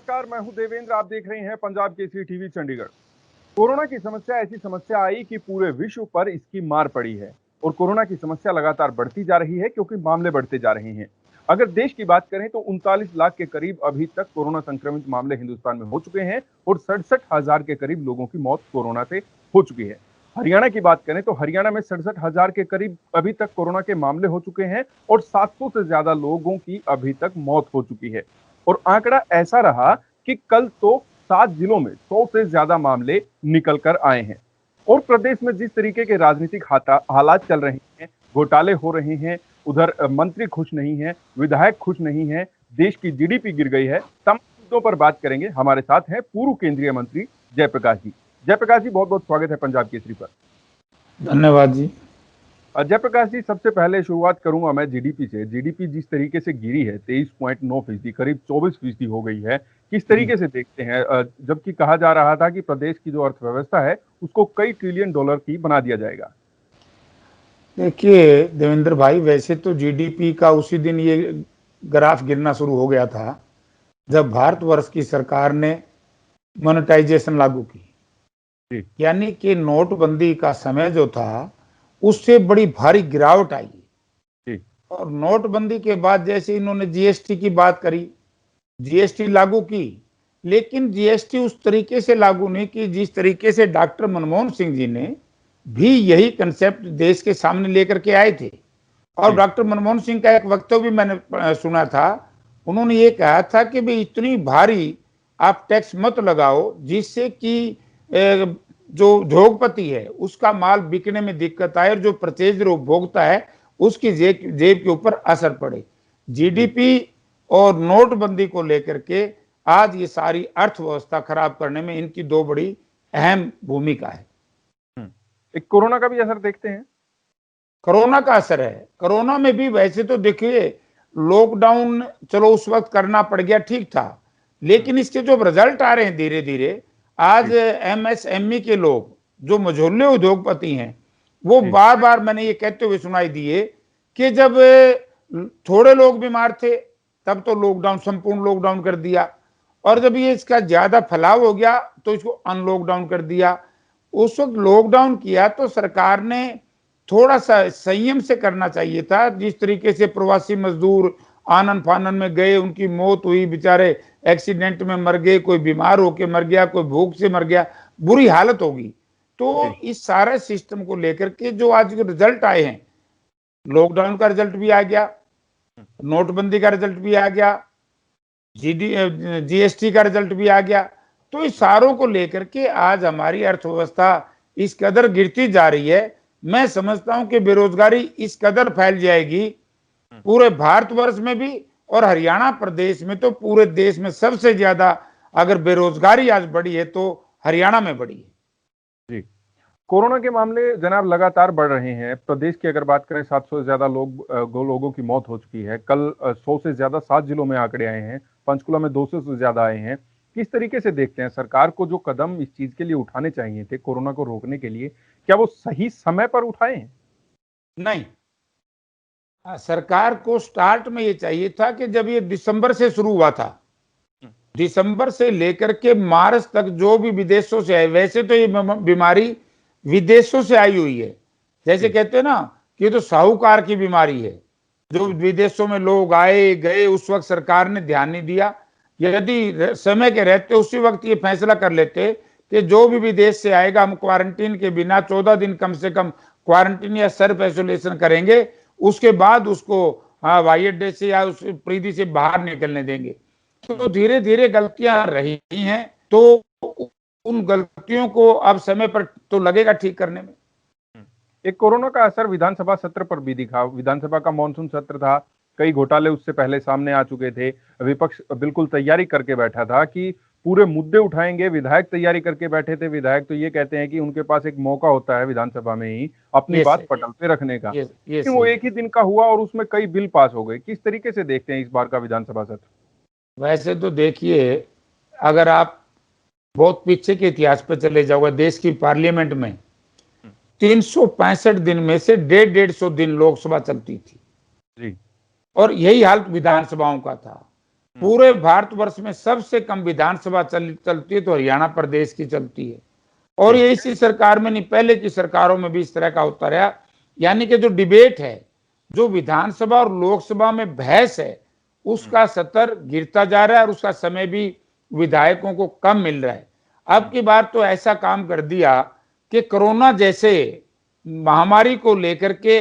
नमस्कार, मैं हूं देवेंद्र। आप देख रहे हैं पंजाब केसरी टीवी चंडीगढ़। कोरोना की समस्या ऐसी समस्या आई कि पूरे विश्व पर इसकी मार पड़ी है और कोरोना की समस्या लगातार बढ़ती जा रही है क्योंकि मामले बढ़ते जा रहे हैं। अगर देश की बात करें तो 39 लाख के करीब अभी तक कोरोना संक्रमित मामले हिंदुस्तान में हो चुके हैं और 67,000 के करीब लोगों की मौत कोरोना से हो चुकी है। हरियाणा की बात करें तो हरियाणा में 67,000 के करीब अभी तक कोरोना के मामले हो चुके हैं और 700 से ज्यादा लोगों की अभी तक मौत हो चुकी है। और आंकड़ा ऐसा रहा कि कल तो 7 जिलों में 100 से ज्यादा मामले निकल कर आए हैं। और प्रदेश में जिस तरीके के राजनीतिक हालात चल रहे हैं, घोटाले हो रहे हैं, उधर मंत्री खुश नहीं है, विधायक खुश नहीं है, देश की जीडीपी गिर गई है। तमाम मुद्दों पर बात करेंगे। हमारे साथ हैं पूर्व केंद्रीय मंत्री जयप्रकाश जी। जयप्रकाश जी, बहुत बहुत स्वागत है पंजाब केसरी पर। धन्यवाद जी। जयप्रकाश जी, सबसे पहले शुरुआत करूंगा मैं जीडीपी से। जीडीपी जिस तरीके से गिरी है 23.9%, करीब 24% हो गई है, किस तरीके से देखते हैं? जबकि कहा जा रहा था कि प्रदेश की जो अर्थव्यवस्था है उसको कई ट्रिलियन डॉलर की बना दिया जाएगा। देखिए देवेंद्र भाई, वैसे तो जीडीपी का उसी दिन ये ग्राफ गिरना शुरू हो गया था जब भारतवर्ष की सरकार ने मोनेटाइजेशन लागू की, यानी कि नोटबंदी का समय जो था उससे बड़ी भारी गिरावट आई। और नोटबंदी के बाद जैसे इन्होंने जीएसटी की बात करी, जीएसटी लागू की, लेकिन जीएसटी उस तरीके से लागू नहीं की जिस तरीके से डॉक्टर मनमोहन सिंह जी ने भी यही कंसेप्ट देश के सामने लेकर के आए थे। और डॉक्टर मनमोहन सिंह का एक वक्तव्य भी मैंने सुना था। उन्होंने ये कहा था कि भाई इतनी भारी आप टैक्स मत लगाओ जिससे कि जो उद्योगपति है उसका माल बिकने में दिक्कत आए और जो परचेजर उपभोक्ता है उसकी जेब के ऊपर असर पड़े। जीडीपी और नोटबंदी को लेकर के आज ये सारी अर्थव्यवस्था खराब करने में इनकी दो बड़ी अहम भूमिका है। एक कोरोना का भी असर देखते हैं। कोरोना का असर है। कोरोना में भी वैसे तो देखिए लॉकडाउन चलो उस वक्त करना पड़ गया, ठीक था, लेकिन इसके जो रिजल्ट आ रहे हैं धीरे धीरे, आज एमएसएमई के लोग जो मझोले उद्योगपति हैं वो बार बार मैंने ये कहते हुए सुनाई दिए कि जब थोड़े लोग बीमार थे तब तो लॉकडाउन, संपूर्ण लॉकडाउन कर दिया, और जब ये इसका ज्यादा फैलाव हो गया तो इसको अनलॉकडाउन कर दिया। उस वक्त लॉकडाउन किया तो सरकार ने थोड़ा सा संयम से करना चाहिए था। जिस तरीके से प्रवासी मजदूर आनन फानन में गए, उनकी मौत हुई, बेचारे एक्सीडेंट में मर गए, कोई बीमार होके मर गया, कोई भूख से मर गया, बुरी हालत होगी। तो इस सारे सिस्टम को लेकर के जो आज के रिजल्ट आए हैं, लॉकडाउन का रिजल्ट भी आ गया, नोटबंदी का रिजल्ट भी आ गया, जीएसटी का रिजल्ट भी आ गया, तो इस सारों को लेकर के आज हमारी अर्थव्यवस्था इस कदर गिरती जा रही है। मैं समझता हूं कि बेरोजगारी इस कदर फैल जाएगी पूरे भारतवर्ष में भी, और हरियाणा प्रदेश में तो पूरे देश में सबसे ज्यादा अगर बेरोजगारी आज बढ़ी है तो हरियाणा में बढ़ी है। जी, कोरोना के मामले जनाब लगातार बढ़ रहे हैं। प्रदेश की अगर बात करें 700 से ज्यादा लोगों की मौत हो चुकी है। कल 100 से ज्यादा 7 जिलों में आंकड़े आए हैं। पंचकुला में 200 से ज्यादा आए हैं। किस तरीके से देखते हैं सरकार को जो कदम इस चीज के लिए उठाने चाहिए थे कोरोना को रोकने के लिए, क्या वो सही समय पर उठाए हैं? नहीं, सरकार को स्टार्ट में ये चाहिए था कि जब ये दिसंबर से शुरू हुआ था, दिसंबर से लेकर के मार्च तक जो भी विदेशों से आए, वैसे तो ये बीमारी विदेशों से आई हुई है, जैसे कहते हैं ना कि ये तो साहूकार की बीमारी है। जो विदेशों में लोग आए गए उस वक्त सरकार ने ध्यान नहीं दिया। यदि समय के रहते उसी वक्त ये फैसला कर लेते कि जो भी विदेश से आएगा हम क्वारंटीन के बिना 14 दिन कम से कम क्वारंटीन या सेल्फ आइसोलेशन करेंगे, उसके बाद उसको हवाई अड्डे से या उस परिधि से बाहर निकलने देंगे। तो धीरे धीरे गलतियां रही हैं, तो उन गलतियों को अब समय पर तो लगेगा ठीक करने में। एक कोरोना का असर विधानसभा सत्र पर भी दिखा। विधानसभा का मॉनसून सत्र था, कई घोटाले उससे पहले सामने आ चुके थे। विपक्ष बिल्कुल तैयारी करके बैठा था कि पूरे मुद्दे उठाएंगे। विधायक तैयारी करके बैठे थे। विधायक तो ये कहते हैं कि उनके पास एक मौका होता है विधानसभा में ही अपनी बात पटल पे रखने का, लेकिन वो एक ही दिन का हुआ और उसमें कई बिल पास हो गए। किस तरीके से देखते हैं इस बार का विधानसभा सत्र? वैसे तो देखिए, अगर आप बहुत पीछे के इतिहास पर चले जाओगे, देश की पार्लियामेंट में 365 दिन में से 150 दिन लोकसभा चलती थी जी, और यही हाल विधानसभाओं का था। पूरे भारतवर्ष में सबसे कम विधानसभा चलती है तो हरियाणा प्रदेश की चलती है। और ये इसी सरकार में नहीं, पहले की सरकारों में भी इस तरह का होता रहा। यानी कि जो डिबेट है, जो विधानसभा और लोकसभा में बहस है, उसका स्तर गिरता जा रहा है और उसका समय भी विधायकों को कम मिल रहा है। अब की बार तो ऐसा काम कर दिया कि कोरोना जैसे महामारी को लेकर के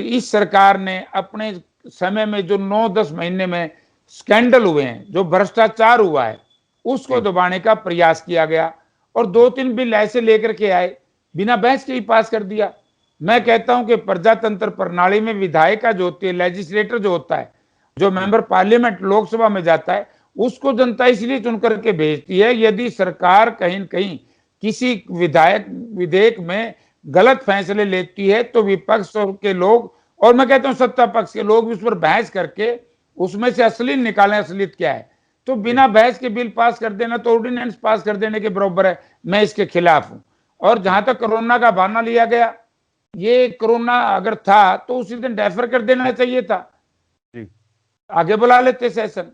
इस सरकार ने अपने समय में जो 9-10 महीने में स्कैंडल हुए हैं, जो भ्रष्टाचार हुआ है, उसको दबाने का प्रयास किया गया और 2-3 बिल ऐसे लेकर के आए, बिना बहस के ही पास कर दिया। मैं कहता हूं कि प्रजातंत्र प्रणाली में विधायिका जो होती है, लेजिस्लेटर जो होता है, जो मेंबर पार्लियामेंट लोकसभा में जाता है, उसको जनता इसलिए चुन करके भेजती है। यदि सरकार कहीं कहीं किसी विधेयक में गलत फैसले लेती है तो विपक्ष के लोग, और मैं कहता हूं सत्ता पक्ष के लोग भी उस पर बहस करके उसमें से असलियत निकालें, असलियत क्या है। तो बिना बहस के बिल पास कर देना तो ऑर्डिनेंस पास कर देने के बराबर है। मैं इसके खिलाफ हूं। और जहां तक कोरोना का बहाना लिया गया, ये कोरोना अगर था तो उसी दिन डेफर कर देना चाहिए था, आगे बुला लेते सेशन।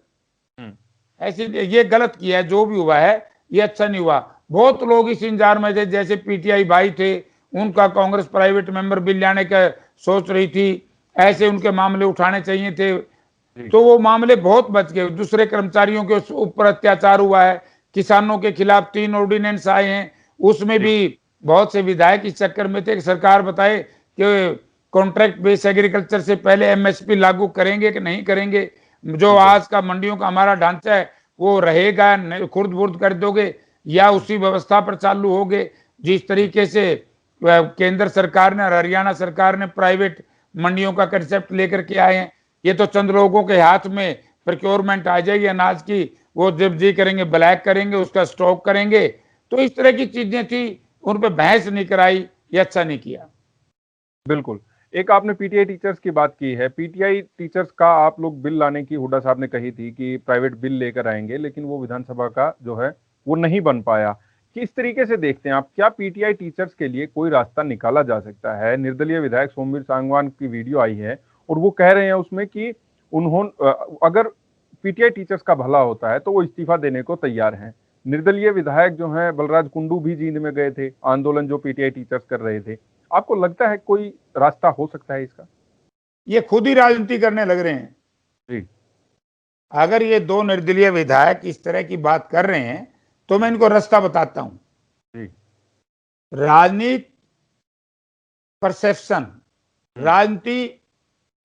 ऐसे ये गलत किया है, जो भी हुआ है ये अच्छा नहीं हुआ। बहुत लोग इस इंतजार में थे, जैसे पीटीआई भाई थे, उनका कांग्रेस प्राइवेट मेंबर बिल लाने का सोच रही थी, ऐसे उनके मामले उठाने चाहिए थे, तो वो मामले बहुत बच गए। दूसरे कर्मचारियों के ऊपर अत्याचार हुआ है, किसानों के खिलाफ 3 ऑर्डिनेंस आए हैं, उसमें भी बहुत से विधायक इस चक्कर में थे कि सरकार बताए कि कॉन्ट्रैक्ट बेस्ड एग्रीकल्चर से पहले एमएसपी लागू करेंगे कि नहीं करेंगे। जो आज का मंडियों का हमारा ढांचा है वो रहेगा, खुर्द बुर्द कर दोगे या उसी व्यवस्था पर चालू होगे जिस तरीके से केंद्र सरकार ने और हरियाणा सरकार ने प्राइवेट मंडियों का कंसेप्ट लेकर के आए हैं। ये तो चंद लोगों के हाथ में प्रोक्योरमेंट आ जाएगी अनाज की, वो जब जी करेंगे ब्लैक करेंगे, उसका स्टॉक करेंगे। तो इस तरह की चीजें थी, उन पर बहस नहीं कराई, ये अच्छा नहीं किया। बिल्कुल। एक आपने पीटीआई टीचर्स की बात की है, पीटीआई टीचर्स का आप लोग बिल लाने की हुड्डा साहब ने कही थी कि प्राइवेट बिल लेकर आएंगे, लेकिन वो विधानसभा का जो है वो नहीं बन पाया। किस तरीके से देखते हैं आप, क्या पीटीआई टीचर्स के लिए कोई रास्ता निकाला जा सकता है? निर्दलीय विधायक सोमवीर सांगवान की वीडियो आई है और वो कह रहे हैं उसमें कि उन्होंने अगर पीटीआई टीचर्स का भला होता है तो वो इस्तीफा देने को तैयार हैं। निर्दलीय विधायक जो हैं बलराज कुंडू भी जींद में गए थे, आंदोलन जो पीटीआई टीचर्स कर रहे थे। आपको लगता है कोई रास्ता हो सकता है इसका? ये खुद ही राजनीति करने लग रहे हैं जी। अगर ये 2 निर्दलीय विधायक इस तरह की बात कर रहे हैं तो मैं इनको रास्ता बताता हूं। जी। राजनीति परसेप्शन, राजनीति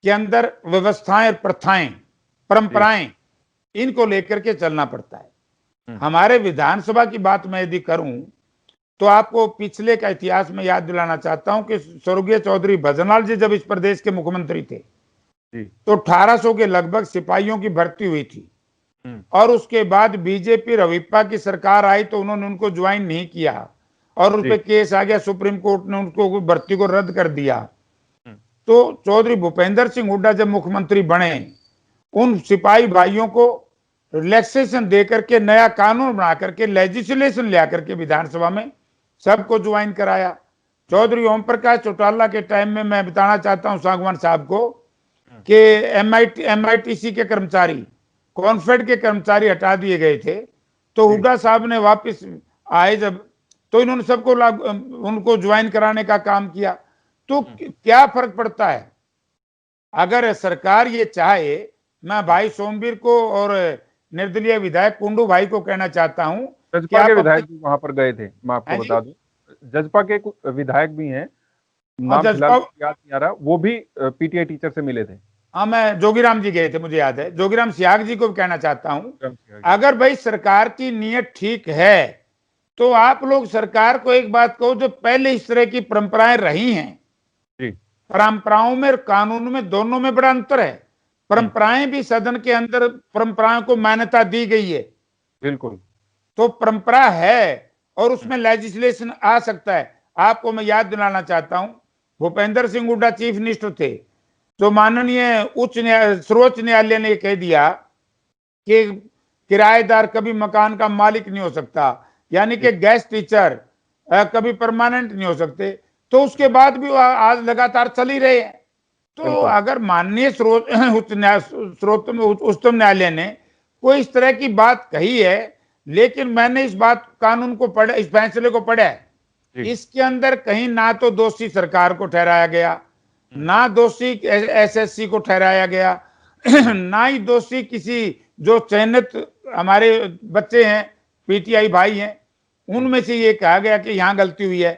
के अंदर व्यवस्थाएं और प्रथाएं, परंपराएं, इनको लेकर के चलना पड़ता है। हमारे विधानसभा की बात मैं यदि करूं तो आपको पिछले का इतिहास में याद दिलाना चाहता हूं कि स्वर्गीय चौधरी भजनलाल जी जब इस प्रदेश के मुख्यमंत्री थे तो 1800 के लगभग सिपाहियों की भर्ती हुई थी और उसके बाद बीजेपी रविप्पा की सरकार आई तो उन्होंने उनको ज्वाइन नहीं किया और उस पर केस आ गया, सुप्रीम कोर्ट ने उनको भर्ती को रद्द कर दिया। तो चौधरी भूपेंद्र सिंह हुड्डा जब मुख्यमंत्री बने, उन सिपाही भाइयों को रिलैक्सेशन दे करके नया कानून बना करके लेजिस्लेशन ला करके विधानसभा में सबको ज्वाइन कराया। चौधरी ओम प्रकाश चौटाला के टाइम में मैं बताना चाहता हूं सांगवान साहब को कि एमआईटीसी के कर्मचारी, कॉन्फेड के कर्मचारी हटा दिए गए थे, तो हुड्डा साहब ने वापस आए जब, तो इन्होंने सबको उनको ज्वाइन कराने का काम किया। तो क्या फर्क पड़ता है अगर सरकार ये चाहे। मैं भाई सोमवीर को और निर्दलीय विधायक कुंडू भाई को कहना चाहता हूं, जजपा के विधायक भी वहां पर गए थे, मैं आपको बता दूं, जजपा के विधायक भी हैं, नाम फिलहाल याद नहीं आ रहा, वो भी पीटीआई टीचर से मिले थे। हाँ, मैं जोगीराम जी गए थे, मुझे याद है। जोगीराम सियाग जी को भी कहना चाहता हूं, अगर भाई सरकार की नीयत ठीक है तो आप लोग सरकार को एक बात कहो, जो पहले इस तरह की परंपराएं रही हैं, परंपराओं में और कानून में दोनों में बड़ा अंतर है। परंपराएं भी सदन के अंदर परंपराओं को मान्यता दी गई है, बिल्कुल, तो परंपरा है और उसमें लेजिस्लेशन आ सकता है। आपको मैं याद दिलाना चाहता हूं, भूपेंद्र सिंह हुड्डा चीफ मिनिस्टर थे, तो माननीय सर्वोच्च न्यायालय ने कह दिया कि किराएदार कभी मकान का मालिक नहीं हो सकता, यानी कि गेस्ट टीचर कभी परमानेंट नहीं हो सकते। तो उसके बाद भी आज लगातार चल ही रहे हैं। तो अगर माननीय उच्चतम न्यायालय ने कोई इस तरह की बात कही है, लेकिन मैंने इस कानून को पढ़ा, इस फैसले को पढ़ा है। इसके अंदर कहीं ना तो दोषी सरकार को ठहराया गया, ना दोषी एसएससी को ठहराया गया, ना ही दोषी किसी जो चयनित हमारे बच्चे हैं, पीटीआई भाई हैं, उनमें से ये कहा गया कि यहां गलती हुई है।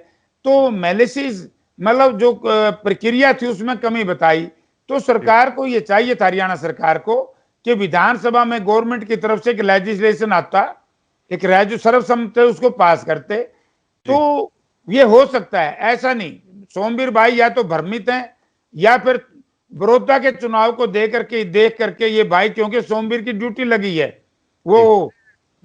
तो मैलिसिस मतलब जो प्रक्रिया थी उसमें कमी बताई। तो सरकार को ये चाहिए था, हरियाणा सरकार को, कि विधानसभा में गवर्नमेंट की तरफ से एक लेजिस्लेशन आता, एक राज्य सर्वसम्मति उसको पास करते, तो ये हो सकता है। ऐसा नहीं, सोमवीर भाई या तो भ्रमित हैं या फिर बड़ौदा के चुनाव को देख करके ये भाई, क्योंकि सोमवीर की ड्यूटी लगी है, वो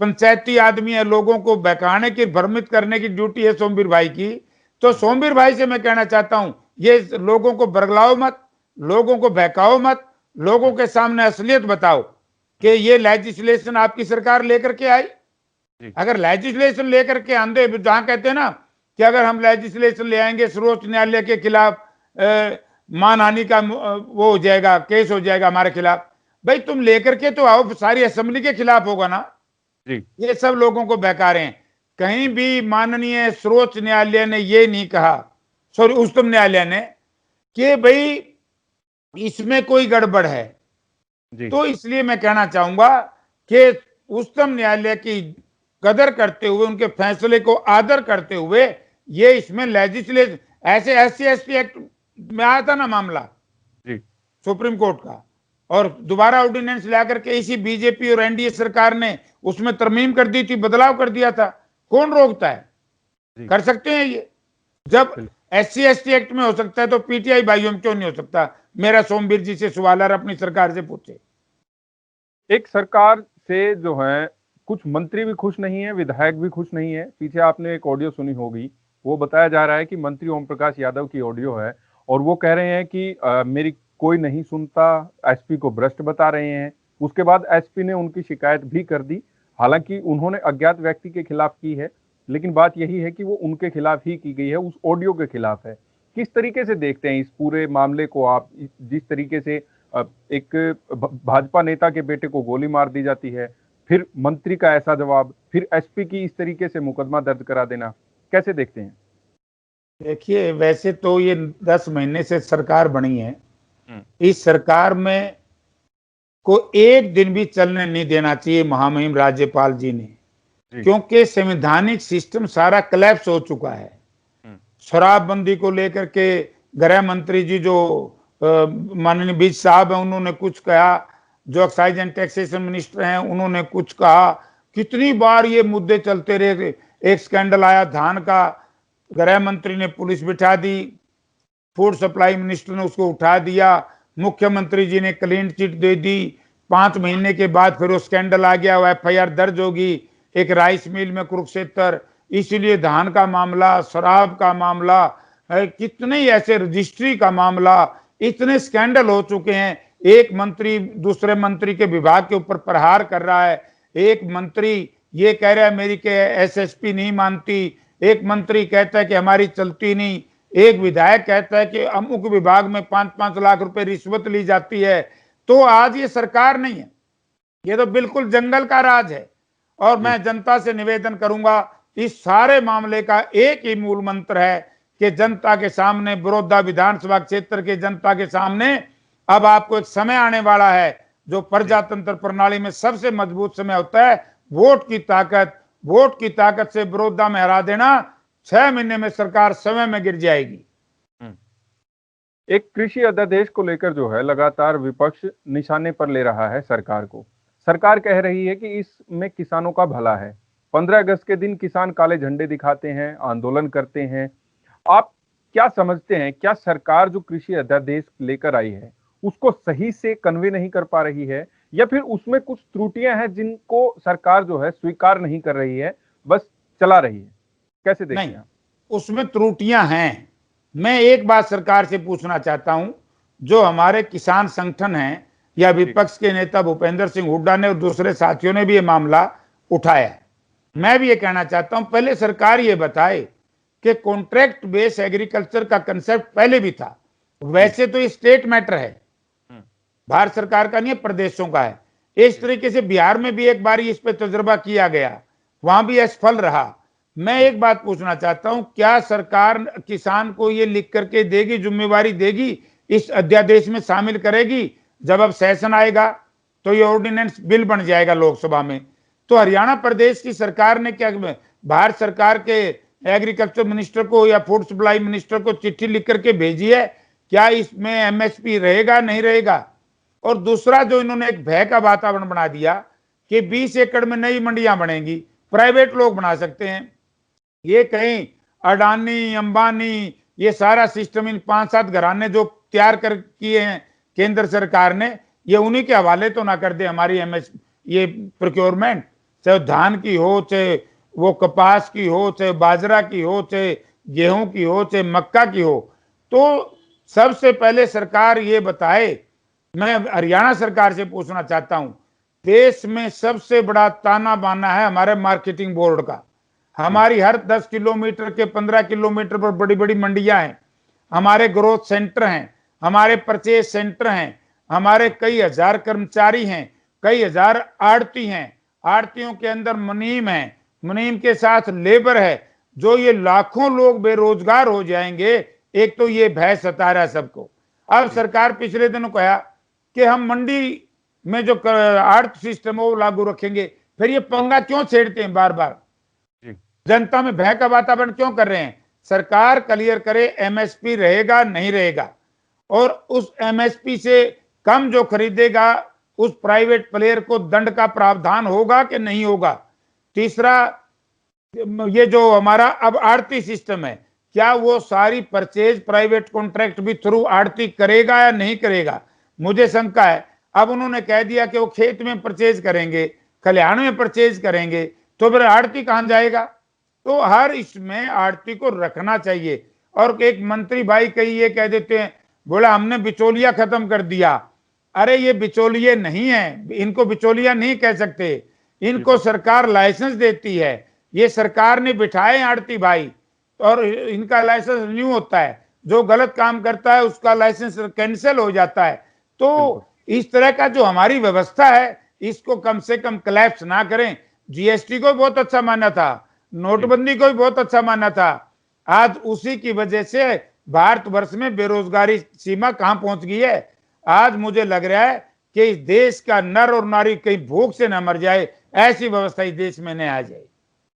पंचायती आदमी है, लोगों को बहकाने की, भ्रमित करने की ड्यूटी है सोमवीर भाई की। तो सोमवीर भाई से मैं कहना चाहता हूं, ये लोगों को बरगलाओ मत, लोगों को बहकाओ मत, लोगों के सामने असलियत बताओ कि ये लेजिस्लेशन आपकी सरकार लेकर के आई। अगर लेजिस्लेशन लेकर के आंदे, जहां कहते हैं ना कि अगर हम लेजिस्लेशन ले आएंगे सर्वोच्च न्यायालय के खिलाफ मानहानि का वो हो जाएगा, केस हो जाएगा हमारे खिलाफ। भाई तुम लेकर के तो आओ, सारी असेंबली के खिलाफ होगा ना। ये सब लोगों को बहका रहे हैं। कहीं भी माननीय सर्वोच्च न्यायालय ने ये नहीं कहा, सॉरी उच्चतम न्यायालय ने, कि भाई इसमें कोई गड़बड़ है। तो इसलिए मैं कहना चाहूंगा कि उच्चतम न्यायालय की कदर करते हुए, उनके फैसले को आदर करते हुए, ये इसमें लेजिस्लेशन, ऐसे एससी एसटी एक्ट में आया था ना मामला सुप्रीम कोर्ट का, और दोबारा ऑर्डिनेंस ला करके इसी बीजेपी और एनडीए सरकार ने उसमें तरमीम कर दी थी, बदलाव कर दिया था। कौन रोकता है? कर सकते हैं ये। जब एससी एसटी एक्ट में हो सकता है तो पीटीआई भाइयों में क्यों नहीं हो सकता? मेरा सोमवीर जी से सवाल है, अपनी सरकार से पूछे। एक सरकार से जो है कुछ मंत्री भी खुश नहीं है, विधायक भी खुश नहीं है। पीछे आपने एक ऑडियो सुनी होगी, वो बताया जा रहा है कि मंत्री ओम प्रकाश यादव की ऑडियो है और वो कह रहे हैं कि मेरी कोई नहीं सुनता, एसपी को भ्रष्ट बता रहे हैं। उसके बाद एसपी ने उनकी शिकायत भी कर दी, हालांकि उन्होंने अज्ञात व्यक्ति के खिलाफ की है, लेकिन बात यही है कि वो उनके खिलाफ ही की गई है, उस ऑडियो के खिलाफ है। किस तरीके से देखते हैं इस पूरे मामले को आप? जिस तरीके से एक भाजपा नेता के बेटे को गोली मार दी जाती है, फिर मंत्री का ऐसा जवाब, फिर एसपी की इस तरीके से मुकदमा दर्ज करा देना, कैसे देखते हैं? देखिए, वैसे तो ये 10 महीने से सरकार बनी है, इस सरकार में को एक दिन भी चलने नहीं देना चाहिए महामहिम राज्यपाल जी ने, क्योंकि संवैधानिक सिस्टम सारा कोलैप्स हो चुका है। शराबबंदी को लेकर के गृह मंत्री जी जो माननीय विज साहब है, उन्होंने कुछ कहा, जो एक्साइज एंड टैक्सेशन मिनिस्टर हैं उन्होंने कुछ कहा। कितनी बार ये मुद्दे चलते रहे। एक स्कैंडल आया धान का, गृह मंत्री ने पुलिस बिठा दी, फूड सप्लाई मिनिस्टर ने उसको उठा दिया, मुख्यमंत्री जी ने क्लीन चिट दे दी। 5 महीने के बाद फिर वो स्कैंडल आ गया, वो एफआईआर दर्ज होगी एक राइस मिल में कुरुक्षेत्र। इसीलिए धान का मामला, शराब का मामला, कितने ऐसे रजिस्ट्री का मामला, इतने स्कैंडल हो चुके हैं। एक मंत्री दूसरे मंत्री के विभाग के ऊपर प्रहार कर रहा है, एक मंत्री ये कह रहा है मेरी के एसएसपी नहीं मानती, एक मंत्री कहता है कि हमारी चलती नहीं, एक विधायक कहता है कि अमुक विभाग में 5-5 लाख रुपए रिश्वत ली जाती है। तो आज ये सरकार नहीं है, ये तो बिल्कुल जंगल का राज है। और मैं जनता से निवेदन करूंगा, इस सारे मामले का एक ही मूल मंत्र है कि जनता के सामने, बड़ौदा विधानसभा क्षेत्र के जनता के सामने अब आपको एक समय आने वाला है जो प्रजातंत्र प्रणाली में सबसे मजबूत समय होता है, वोट की ताकत। वोट की ताकत से बड़ौदा में हरा देना, 6 महीने में सरकार समय में गिर जाएगी। एक कृषि अध्यादेश को लेकर जो है लगातार विपक्ष निशाने पर ले रहा है सरकार को। सरकार कह रही है कि इसमें किसानों का भला है। 15 अगस्त के दिन किसान काले झंडे दिखाते हैं, आंदोलन करते हैं। आप क्या समझते हैं, क्या सरकार जो कृषि अध्यादेश लेकर आई है उसको सही से कन्वे नहीं कर पा रही है, या फिर उसमें कुछ त्रुटियां हैं जिनको सरकार जो है स्वीकार नहीं कर रही है, बस चला रही है? कैसे देखते हैं? उसमें त्रुटियां हैं। मैं एक बात सरकार से पूछना चाहता हूं, जो हमारे किसान संगठन हैं या विपक्ष के नेता भूपेंद्र सिंह हुड्डा ने और दूसरे साथियों ने भी ये मामला उठाया है, मैं भी ये कहना चाहता हूं, पहले सरकार ये बताए कि कॉन्ट्रैक्ट बेस्ड एग्रीकल्चर का कंसेप्ट पहले भी था। वैसे तो ये स्टेट मैटर है, भारत सरकार का नहीं है, प्रदेशों का है। इस तरीके से बिहार में भी एक बार इस पे तजुर्बा किया गया, वहां भी असफल रहा। मैं एक बात पूछना चाहता हूं, क्या सरकार किसान को ये लिख करके देगी, जिम्मेवारी देगी, इस अध्यादेश में शामिल करेगी? जब अब सेशन आएगा तो ये ऑर्डिनेंस बिल बन जाएगा लोकसभा में। तो हरियाणा प्रदेश की सरकार ने क्या भारत सरकार के एग्रीकल्चर मिनिस्टर को या फूड सप्लाई मिनिस्टर को चिट्ठी लिख करके भेजी है, क्या इसमें एमएसपी रहेगा नहीं रहेगा? और दूसरा, जो इन्होंने एक भय का वातावरण बना दिया कि 20 एकड़ में नई मंडियां बनेंगी, प्राइवेट लोग बना सकते हैं। ये कहीं अडानी, अंबानी, ये सारा सिस्टम इन 5-7 घराने जो तैयार कर किए हैं केंद्र सरकार ने, ये उन्हीं के हवाले तो ना कर दे हमारी एमएस ये प्रोक्योरमेंट, चाहे धान की हो, चाहे वो कपास की हो, चाहे बाजरा की हो, चाहे गेहूं की हो, चाहे मक्का की हो। तो सबसे पहले सरकार ये बताए, मैं हरियाणा सरकार से पूछना चाहता हूं, देश में सबसे बड़ा ताना बाना है हमारे मार्केटिंग बोर्ड का। हमारी हर 10 किलोमीटर के 15 किलोमीटर पर बड़ी बड़ी मंडियां हैं, हमारे ग्रोथ सेंटर हैं, हमारे परचेज सेंटर हैं, हमारे कई हजार कर्मचारी हैं, कई हजार आड़ती हैं, आड़तियों के अंदर मुनीम हैं, मुनीम के साथ लेबर है। जो ये लाखों लोग बेरोजगार हो जाएंगे, एक तो ये भय सता रहा है सबको। अब सरकार पिछले दिनों कहा कि हम मंडी में जो आड़त सिस्टम है वो लागू रखेंगे, फिर ये पंगा क्यों छेड़ते हैं बार बार? जनता में भय का वातावरण क्यों कर रहे हैं? सरकार क्लियर करे एमएसपी रहेगा नहीं रहेगा, और उस एमएसपी से कम जो खरीदेगा उस प्राइवेट प्लेयर को दंड का प्रावधान होगा कि नहीं होगा? तीसरा, ये जो हमारा अब आड़ती सिस्टम है, क्या वो सारी परचेज प्राइवेट कॉन्ट्रैक्ट भी थ्रू आड़ती करेगा या नहीं करेगा? मुझे शंका है। अब उन्होंने कह दिया कि वो खेत में परचेज करेंगे, खलिहान में परचेज करेंगे, तो फिर आड़ती कहां जाएगा? तो हर इसमें आड़ती को रखना चाहिए। और एक मंत्री भाई कई ये कह देते हैं, बोला हमने बिचौलिया खत्म कर दिया। अरे ये बिचौलिए नहीं है, इनको बिचौलिया नहीं कह सकते, इनको सरकार लाइसेंस देती है। ये सरकार ने बिठाए आड़ती भाई, और इनका लाइसेंस रिन्यू होता है, जो गलत काम करता है उसका लाइसेंस कैंसिल हो जाता है। तो इस तरह का जो हमारी व्यवस्था है, इसको कम से कम कोलैप्स ना करें। जीएसटी को बहुत अच्छा माना था, नोटबंदी को भी बहुत अच्छा माना था, आज उसी की वजह से भारतवर्ष में बेरोजगारी सीमा कहां पहुंच गई है। आज मुझे लग रहा है कि इस देश का नर और नारी कहीं भूख से न मर जाए, ऐसी व्यवस्था इस देश में नहीं आ जाए।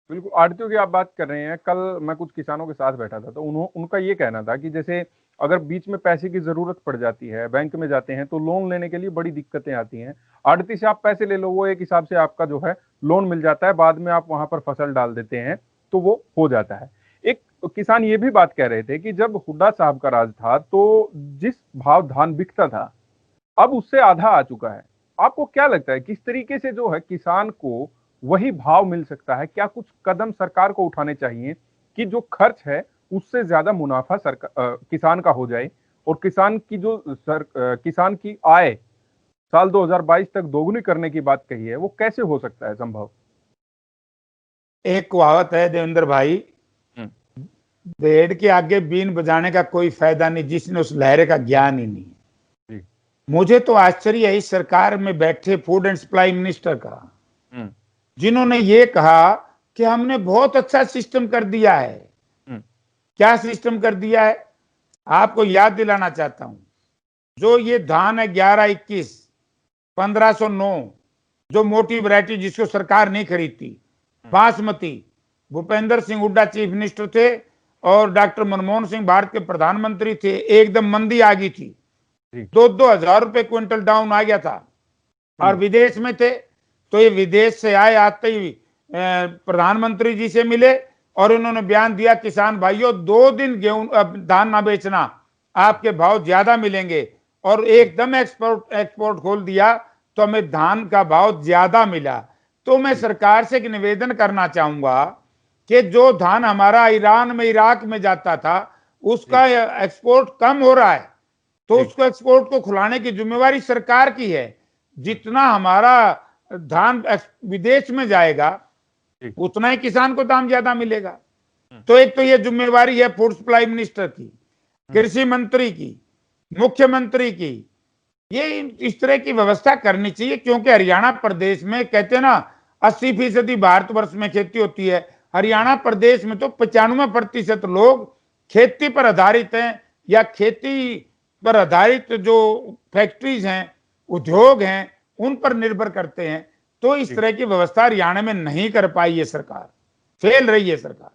बिल्कुल, आड़तियों की आप बात कर रहे हैं। कल मैं कुछ किसानों के साथ बैठा था, तो उनका ये कहना था कि जैसे अगर बीच में पैसे की जरूरत पड़ जाती है, बैंक में जाते हैं तो लोन लेने के लिए बड़ी दिक्कतें आती हैं। आड़ती से आप पैसे ले लो, वो एक हिसाब से आपका जो है लोन मिल जाता है, बाद में आप वहां पर फसल डाल देते हैं तो वो हो जाता है। एक किसान ये भी बात कह रहे थे कि जब हुड्डा साहब का राज था तो जिस भाव धान बिकता था, अब उससे आधा आ चुका है। आपको क्या लगता है किस तरीके से जो है किसान को वही भाव मिल सकता है? क्या कुछ कदम सरकार को उठाने चाहिए कि जो खर्च है उससे ज्यादा मुनाफा किसान का हो जाए, और किसान की जो किसान की आय साल 2022 तक दोगुनी करने की बात कही है, वो कैसे हो सकता है संभव? एक कहावत है देवेंद्र भाई, भेड़ के आगे बीन बजाने का कोई फायदा नहीं जिसने उस लहरे का ज्ञान ही नहीं है। मुझे तो आश्चर्य है इस सरकार में बैठे फूड एंड सप्लाई मिनिस्टर का, जिन्होंने ये कहा कि हमने बहुत अच्छा सिस्टम कर दिया है। क्या सिस्टम कर दिया है? आपको याद दिलाना चाहता हूं, जो ये धान है 1121, 1509, जो मोटी वैरायटी जिसको सरकार नहीं खरीदती, बासमती, भूपेंद्र सिंह हुड्डा चीफ मिनिस्टर थे और डॉक्टर मनमोहन सिंह भारत के प्रधानमंत्री थे, एकदम मंदी आ गई थी, 2-2 हजार रुपए क्विंटल डाउन आ गया था, और विदेश में थे। तो ये विदेश से आए, आते ही प्रधानमंत्री जी से मिले और उन्होंने बयान दिया, किसान भाइयों 2 दिन गेहूं धान ना बेचना, आपके भाव ज्यादा मिलेंगे। और एकदम एक्सपोर्ट खोल दिया तो हमें धान का भाव ज्यादा मिला। तो मैं सरकार से एक निवेदन करना चाहूंगा कि जो धान हमारा ईरान में, इराक में जाता था, उसका एक्सपोर्ट कम हो रहा है, तो उसको एक्सपोर्ट को खुलाने की जिम्मेवारी सरकार की है। जितना हमारा धान विदेश में जाएगा उतना ही किसान को दाम ज्यादा मिलेगा। तो एक तो ये जिम्मेवारी है फूड सप्लाई मिनिस्टर की, कृषि मंत्री की, मुख्यमंत्री की, ये इस तरह की व्यवस्था करनी चाहिए, क्योंकि हरियाणा प्रदेश में कहते हैं ना 80% भारतवर्ष में खेती होती है, हरियाणा प्रदेश में तो 95% लोग खेती पर आधारित हैं, या खेती पर आधारित जो फैक्ट्रीज हैं, उद्योग हैं, उन पर निर्भर करते हैं। तो इस तरह की व्यवस्था हरियाणा में नहीं कर पाई है सरकार, फेल रही है सरकार।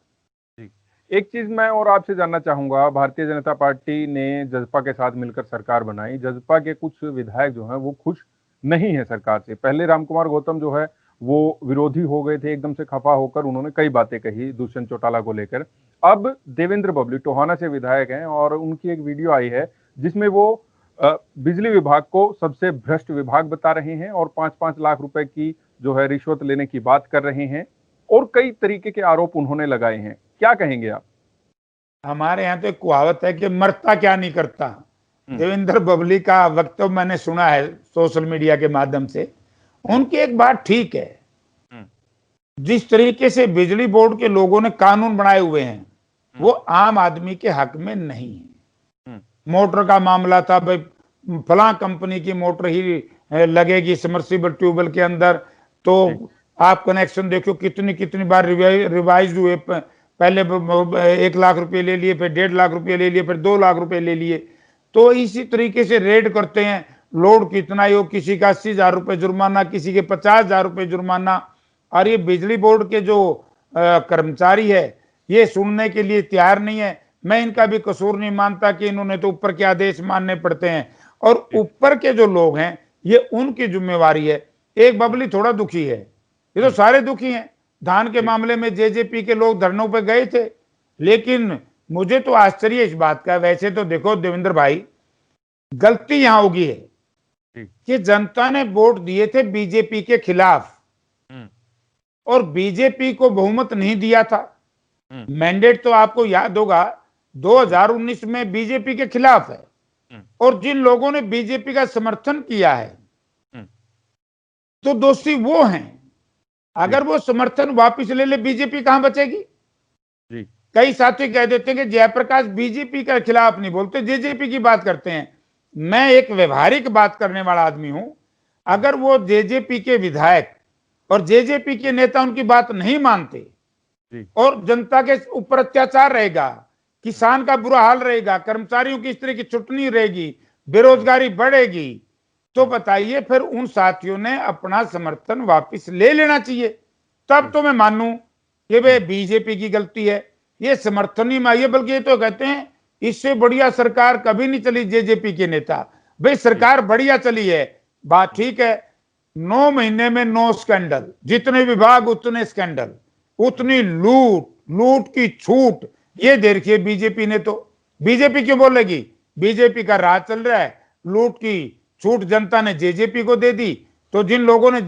एक चीज मैं और आपसे जानना चाहूंगा, भारतीय जनता पार्टी ने जसपा के साथ मिलकर सरकार बनाई, जसपा के कुछ विधायक जो हैं वो खुश नहीं है सरकार से। पहले रामकुमार गौतम जो है वो विरोधी हो गए थे, एकदम से खफा होकर उन्होंने कई बातें कही दुष्यंत चौटाला को लेकर। अब देवेंद्र बबली टोहाना से विधायक हैं और उनकी एक वीडियो आई है जिसमें वो बिजली विभाग को सबसे भ्रष्ट विभाग बता रहे हैं और 5-5 लाख रुपए की जो है रिश्वत लेने की बात कर रहे हैं और कई तरीके के आरोप उन्होंने लगाए हैं। क्या कहेंगे आप? हमारे यहाँ तो एक कहावत है कि मरता क्या नहीं करता। देवेंद्र बबली का वक्तव्य मैंने सुना है सोशल मीडिया के माध्यम से। उनकी एक बात ठीक है, जिस तरीके से बिजली बोर्ड के लोगों ने कानून बनाए हुए हैं वो आम आदमी के हक में नहीं है। मोटर का मामला था, भाई फला कंपनी की मोटर ही लगेगी समर्सिबल ट्यूबवेल के अंदर, तो आप कनेक्शन देखो कितनी कितनी बार रिवाइज हुए। पहले 1 लाख रुपए ले लिए, फिर 1.5 लाख रुपए ले लिए, फिर 2 लाख रुपए ले लिए। तो इसी तरीके से रेड करते हैं, लोड कितना ही हो, किसी का 80,000 रुपए जुर्माना, किसी के 50,000 रुपए जुर्माना। और ये बिजली बोर्ड के जो कर्मचारी है ये सुनने के लिए तैयार नहीं है। मैं इनका भी कसूर नहीं मानता कि इन्होंने तो ऊपर के आदेश मानने पड़ते हैं, और ऊपर के जो लोग हैं ये उनकी जिम्मेवारी है। एक बबली थोड़ा दुखी है, ये तो सारे दुखी हैं। धान के मामले में जेजेपी के लोग धरनों पे गए थे, लेकिन मुझे तो आश्चर्य इस बात का, वैसे तो देखो देवेंद्र भाई, गलती यहां होगी है कि जनता ने वोट दिए थे बीजेपी के खिलाफ और बीजेपी को बहुमत नहीं दिया था। मैंडेट तो आपको याद होगा 2019 में बीजेपी के खिलाफ है, और जिन लोगों ने बीजेपी का समर्थन किया है तो दोषी वो हैं। अगर वो समर्थन वापस ले ले बीजेपी कहां बचेगी। कई साथी कह देते हैं कि जयप्रकाश बीजेपी के खिलाफ नहीं बोलते, जेजेपी की बात करते हैं। मैं एक व्यवहारिक बात करने वाला आदमी हूं। अगर वो जेजेपी के विधायक और जेजेपी के नेता उनकी बात नहीं मानते और जनता के ऊपर अत्याचार रहेगा, किसान का बुरा हाल रहेगा, कर्मचारियों की इस तरह की छुट्टी रहेगी, बेरोजगारी बढ़ेगी, तो बताइए फिर उन साथियों ने अपना समर्थन वापस ले लेना चाहिए। तब तो मैं मानूं कि वे बीजेपी की गलती है, ये समर्थन नहीं मांगिए। बल्कि ये तो कहते हैं इससे बढ़िया सरकार कभी नहीं चली जेजेपी के नेता। भाई सरकार बढ़िया चली है, बात ठीक है। 9 महीने में 9 स्कैंडल, जितने विभाग उतने स्कैंडल, उतनी लूट की छूट, ये देखिए बीजेपी ने। तो बीजेपी क्यों बोलेगी, बीजेपी का राज चल रहा है, लूट की छूट जनता ने जेजेपी को दे दी। तो जिन लोगों ने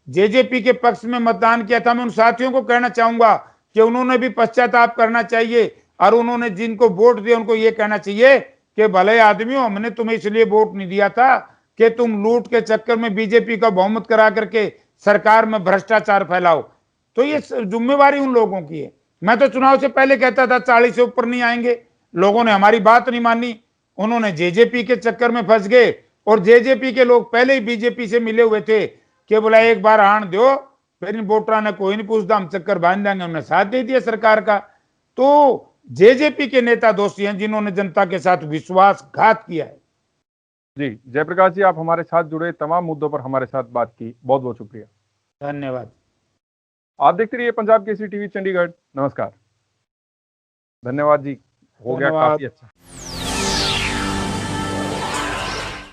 जेजेपी के पक्ष में मतदान किया था, मैं उन साथियों को कहना चाहूंगा कि उन्होंने भी पश्चाताप करना चाहिए, और उन्होंने जिनको वोट दिया उनको यह कहना चाहिए कि भले आदमियों, हमने तुम्हें इसलिए वोट नहीं दिया था कि तुम लूट के चक्कर में बीजेपी का बहुमत करा करके सरकार में भ्रष्टाचार फैलाओ। तो ये जिम्मेवारी उन लोगों की है। मैं तो चुनाव से पहले कहता था 40 से ऊपर नहीं आएंगे, लोगों ने हमारी बात नहीं मानी, उन्होंने जेजेपी के चक्कर में फंस गए। और जेजेपी के लोग पहले ही बीजेपी से मिले हुए थे कि बोला एक बार हाण दो, फिर इन वोटरा ने कोई नहीं पूछता, हम चक्कर बांध देंगे। उन्होंने साथ दे दिया सरकार का। तो जेजेपी के नेता दोषी हैं जिन्होंने जनता के साथ विश्वासघात किया है। जी जयप्रकाश जी, आप हमारे साथ जुड़े, तमाम मुद्दों पर हमारे साथ बात की, बहुत बहुत शुक्रिया। धन्यवाद। आप देखते रहिए पंजाब केसरी टीवी चंडीगढ़। नमस्कार। धन्यवाद जी, हो गया काफी अच्छा।